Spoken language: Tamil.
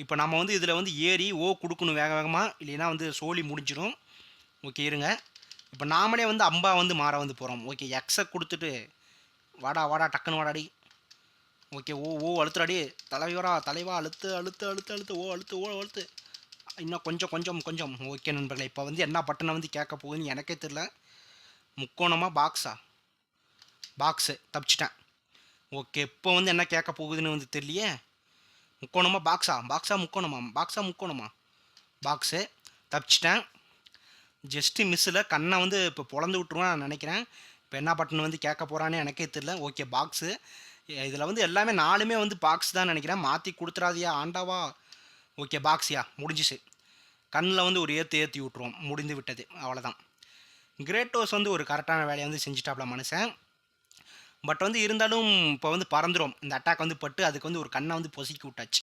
இப்போ நம்ம வந்து இதில் வந்து ஏறி ஓ கொடுக்கணும் வேக வேகமாக, இல்லைன்னா வந்து சோலி முடிஞ்சிடும். ஓகே இருங்க. இப்போ நாமளே வந்து அம்பா வந்து மாற வந்து போகிறோம். ஓகே எக்ஸை கொடுத்துட்டு வாடா வாடா டக்குன்னு வாடாடி. ஓகே ஓ ஓ அழுத்துறாடி. தலைவரா தலைவா அழுத்து அழுத்து அழுத்து அழுத்து ஓ அழுத்து ஓ அழுத்து. இன்னும் கொஞ்சம் கொஞ்சம் கொஞ்சம். ஓகே நண்பர்களே, இப்போ வந்து என்ன பட்டனை வந்து கேட்க போகுதுன்னு எனக்கே தெரில. முக்கோணமா பாக்ஸா? பாக்ஸு தப்பிச்சிட்டேன். ஓகே இப்போ வந்து என்ன கேட்க போகுதுன்னு வந்து தெரியலையே. முக்கோணமா பாக்ஸா? பாக்ஸா முக்கோணமா? பாக்ஸா முக்கோணமா? பாக்ஸு தப்பிச்சிட்டேன். ஜஸ்ட்டு மிஸ்ஸில் கண்ணை வந்து இப்போ பொழந்து விட்ருவேன் நான் நினைக்கிறேன். இப்போ என்ன பட்டன் வந்து கேட்க போகிறான்னு எனக்கே தெரில. Okay box. இதில் வந்து எல்லாமே 4மே வந்து பாக்ஸ் தான் நினைக்கிறேன். மாற்றி கொடுத்துறாதியா ஆண்டாவா. ஓகே பாக்ஸியா முடிஞ்சிச்சு. கண்ணில் வந்து ஒரு ஏற்றி விட்ருவோம். முடிந்து விட்டது, அவ்வளோதான். கிரேட்டோஸ் வந்து ஒரு கரெக்டான வேலையை வந்து செஞ்சுட்டாப்ல மனுஷன். பட் வந்து இருந்தாலும் இப்போ வந்து பறந்துடும். இந்த அட்டாக் வந்து பட்டு அதுக்கு வந்து ஒரு கண்ணை வந்து பொசுக்கி விட்டாச்சு.